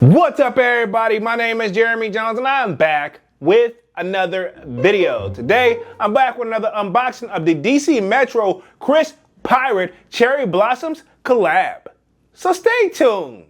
What's up, everybody? My name is Jeremy Jones and I'm back with another video. Today I'm back with another unboxing of the DC Metro Chris Pyrate Cherry Blossoms collab. So stay tuned.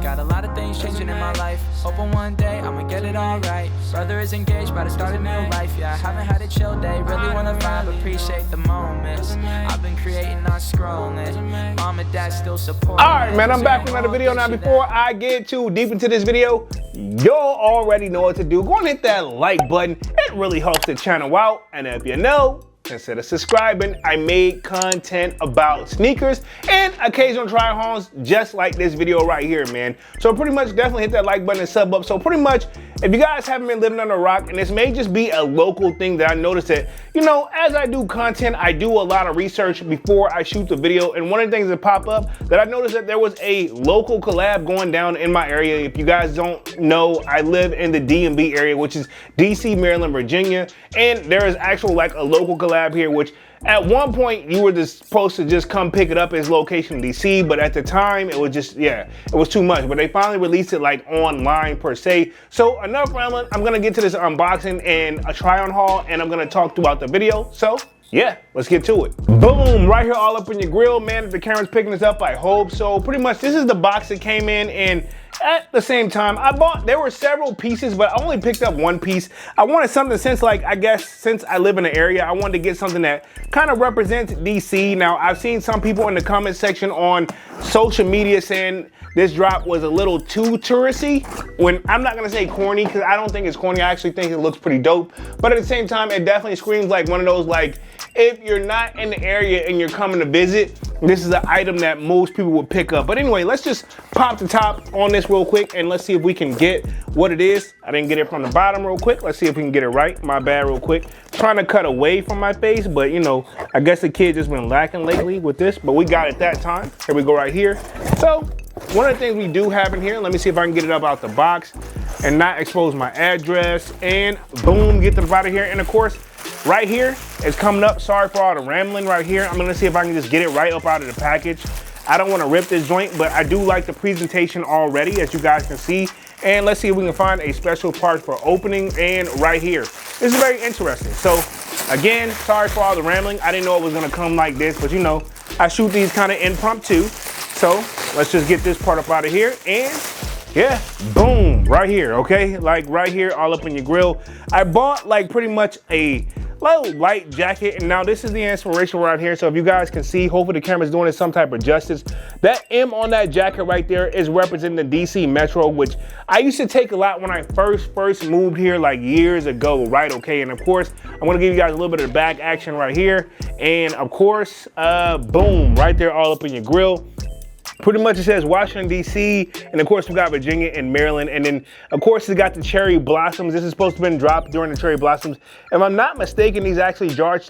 Got a lot of things changing in my life. Hoping one day I'ma get it all right. Brother is engaged, about to start a new life. Yeah, I haven't had a chill day. Really wanna vibe, appreciate the moments. I've been creating, not scrolling. Mom and dad still support. Alright, man, I'm back with another video. Now, before I get too deep into this video, y'all already know what to do. Go and hit that like button. It really helps the channel out. And if you know, consider subscribing. I made content about sneakers and occasional try-ons just like this video right here, man. So pretty much definitely hit that like button and sub up. So pretty much, if you guys haven't been living under a rock, and this may just be a local thing that I noticed that, you know, as I do content, I do a lot of research before I shoot the video. And one of the things that pop up that I noticed that there was a local collab going down in my area. If you guys don't know, I live in the DMV area, which is DC, Maryland, Virginia. And there is actual like a local collab here, which at one point you were just supposed to just come pick it up at his location in DC, but at the time it was just, yeah, it was too much. But they finally released it like online per se. So enough rambling, I'm gonna get to this unboxing and a try on haul, and I'm gonna talk throughout the video. So yeah, let's get to it. Boom, right here all up in your grill, man. If the camera's picking this up, I hope so. Pretty much this is the box that came in, and at the same time, there were several pieces, but I only picked up one piece. I wanted something since I live in the area, I wanted to get something that kind of represents DC. Now, I've seen some people in the comment section on social media saying this drop was a little too touristy. When I'm not gonna say corny, because I don't think it's corny. I actually think it looks pretty dope. But at the same time, it definitely screams like one of those, like, if you're not in the area and you're coming to visit, this is an item that most people would pick up. But anyway, let's just pop the top on this real quick and let's see if we can get what it is. I didn't get it from the bottom real quick. Let's see if we can get it right. My bad real quick. Trying to cut away from my face, but you know, I guess the kid just been lacking lately with this, but we got it that time. Here we go right here. So one of the things we do have in here, let me see if I can get it up out the box and not expose my address, and boom, get them out of here. And of course, right here, it's coming up. Sorry for all the rambling right here. I'm gonna see if I can just get it right up out of the package. I don't wanna rip this joint, but I do like the presentation already, as you guys can see. And let's see if we can find a special part for opening, and right here. This is very interesting. So again, sorry for all the rambling. I didn't know it was gonna come like this, but you know, I shoot these kind of impromptu. So let's just get this part up out of here, and yeah, boom, right here, okay? Like right here, all up in your grill. I bought like pretty much a little light jacket, and now this is the inspiration right here. So if you guys can see, hopefully the camera's doing it some type of justice. That M on that jacket right there is representing the DC Metro, which I used to take a lot when I first moved here like years ago, right? Okay, and of course, I'm gonna give you guys a little bit of the back action right here. And of course, boom, right there, all up in your grill. Pretty much it says Washington, D.C., and of course we got Virginia and Maryland, and then of course it's got the cherry blossoms. This is supposed to have been dropped during the cherry blossoms. If I'm not mistaken, these actually dropped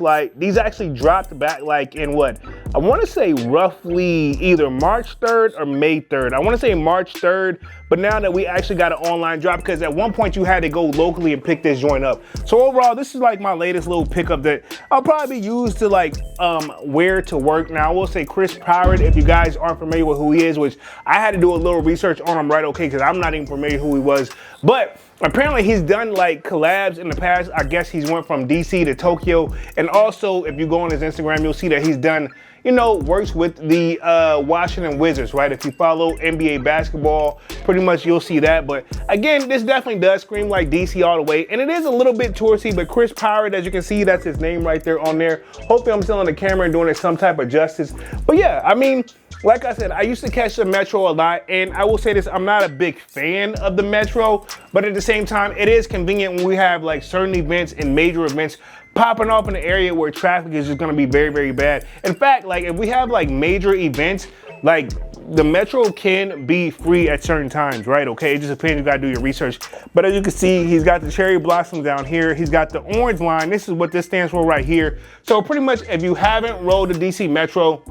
back like in what? I want to say roughly either March 3rd or May 3rd. I want to say March 3rd, but now that we actually got an online drop, because at one point you had to go locally and pick this joint up. So overall, this is like my latest little pickup that I'll probably use to like wear to work. Now I will say Chris Pyrate, if you guys aren't familiar with who he is, which I had to do a little research on him, right? Okay, because I'm not even familiar who he was, but apparently he's done like collabs in the past. I guess he's went from DC to Tokyo, and also if you go on his Instagram, you'll see that he's done, you know, works with the Washington Wizards, right? If you follow NBA basketball, pretty much you'll see that. But again, this definitely does scream like DC all the way, and it is a little bit touristy, but Chris Pyrate, as you can see, that's his name right there on there. Hopefully I'm still on the camera and doing it some type of justice. But yeah, I mean, like I said, I used to catch the Metro a lot, and I will say this, I'm not a big fan of the Metro, but at the same time, it is convenient when we have like certain events and major events popping off in an area where traffic is just gonna be very, very bad. In fact, like if we have like major events, like the Metro can be free at certain times, right? Okay, it just depends, you gotta do your research. But as you can see, he's got the cherry blossoms down here. He's got the orange line. This is what this stands for right here. So pretty much if you haven't rode the DC Metro,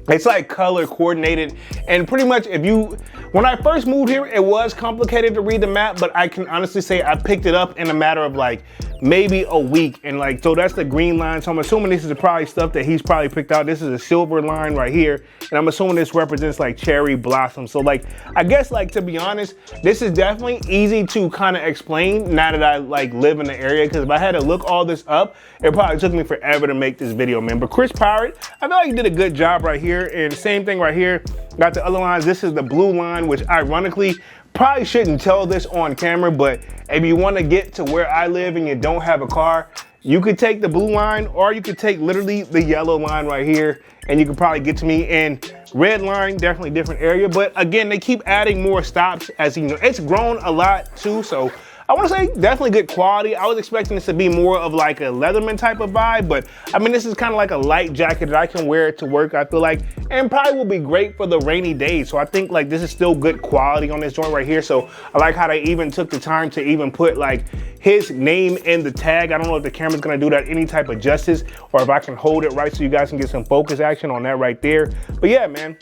it's like color coordinated, and pretty much when I first moved here, it was complicated to read the map, but I can honestly say I picked it up in a matter of like maybe a week. And like, so that's the green line. So I'm assuming this is probably stuff that he's probably picked out. This is a silver line right here. And I'm assuming this represents like cherry blossom. So like, I guess like, to be honest, this is definitely easy to kind of explain now that I like live in the area. Cause if I had to look all this up, it probably took me forever to make this video, man. But Chris Pyrate, I feel like he did a good job right here. And same thing right here. Got the other lines. This is the blue line, which ironically, probably shouldn't tell this on camera, but if you want to get to where I live and you don't have a car, you could take the blue line, or you could take literally the yellow line right here, and you could probably get to me. And red line, definitely different area. But again, they keep adding more stops as you know. It's grown a lot too, so I want to say definitely good quality. I was expecting this to be more of like a Leatherman type of vibe, but I mean, this is kind of like a light jacket that I can wear to work, I feel like, and probably will be great for the rainy days. So I think like this is still good quality on this joint right here. So I like how they even took the time to even put like his name in the tag. I don't know if the camera's gonna do that any type of justice, or if I can hold it right so you guys can get some focus action on that right there. But yeah, man.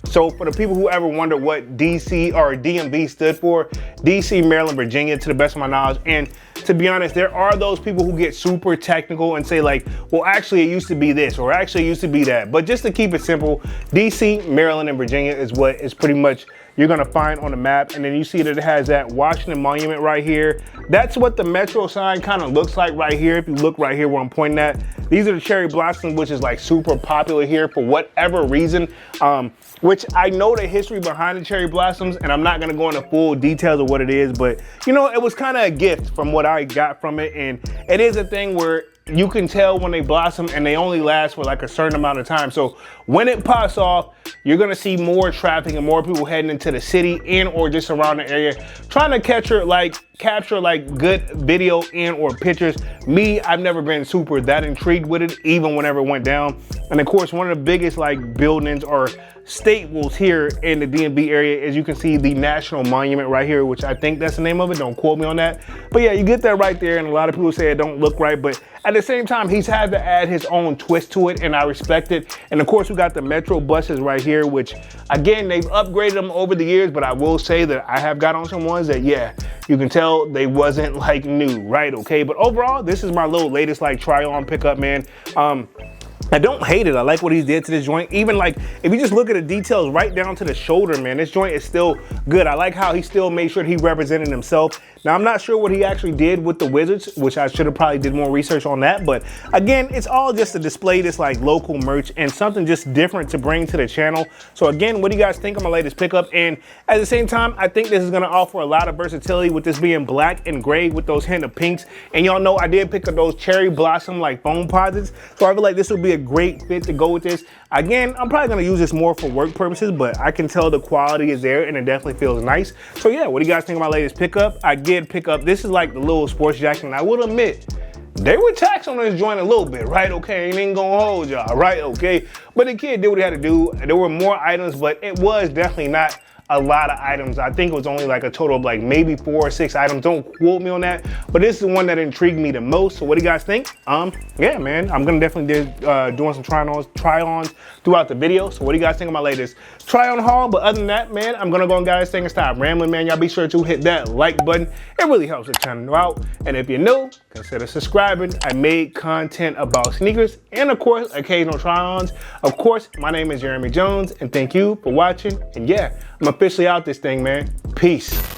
So for the people who ever wondered what DC or DMV stood for, DC, Maryland, Virginia, to the best of my knowledge. And to be honest, there are those people who get super technical and say like, well, actually it used to be this, or actually it used to be that. But just to keep it simple, DC, Maryland, and Virginia is what is pretty much you're gonna find on the map. And then you see that it has that Washington Monument right here. That's what the Metro sign kind of looks like right here. If you look right here where I'm pointing at, these are the cherry blossoms, which is like super popular here for whatever reason. Which I know the history behind the cherry blossoms, and I'm not gonna go into full details of what it is, but you know, it was kind of a gift from what I got from it. And it is a thing where you can tell when they blossom and they only last for like a certain amount of time. So when it pops off, you're gonna see more traffic and more people heading into the city and or just around the area, trying to capture like good video and or pictures. Me, I've never been super that intrigued with it, even whenever it went down. And of course, one of the biggest like buildings or staples here in the DMV area, as you can see, the National Monument right here, which I think that's the name of it. Don't quote me on that. But yeah, you get that right there. And a lot of people say it don't look right, but at the same time, he's had to add his own twist to it, and I respect it. And of course, we got the Metro buses right here, which again, they've upgraded them over the years, but I will say that I have got on some ones that, yeah, you can tell they wasn't like new, right? Okay, but overall, this is my little latest like try-on pickup, man. I don't hate it. I like what he did to this joint. Even like, if you just look at the details right down to the shoulder, man, this joint is still good. I like how he still made sure he represented himself. Now, I'm not sure what he actually did with the Wizards, which I should have probably did more research on that. But again, it's all just to display this like local merch and something just different to bring to the channel. So again, what do you guys think of my latest pickup? And at the same time, I think this is gonna offer a lot of versatility with this being black and gray with those hint of pinks. And y'all know I did pick up those cherry blossom like foam posits. So I feel like this would be a great fit to go with this. Again, I'm probably gonna use this more for work purposes, but I can tell the quality is there and it definitely feels nice. So yeah, what do you guys think of my latest pickup? I did pick up, this is like the little sports jacket, and I will admit, they were taxed on this joint a little bit, right? Okay, ain't gonna hold y'all, right? Okay, but the kid did what he had to do. There were more items, but it was definitely not a lot of items. I think it was only like a total of like maybe 4 or 6 items. Don't quote me on that, but this is the one that intrigued me the most. So what do you guys think? Yeah, man, I'm gonna definitely be doing some try-ons throughout the video. So what do you guys think of my latest try-on haul? But other than that, man, I'm gonna go and guys and stop rambling, man. Y'all be sure to hit that like button. It really helps the channel out. And if you're new, consider subscribing. I made content about sneakers and of course, occasional try-ons. Of course, my name is Jeremy Jones and thank you for watching. And yeah, I'm officially out this thing, man. Peace.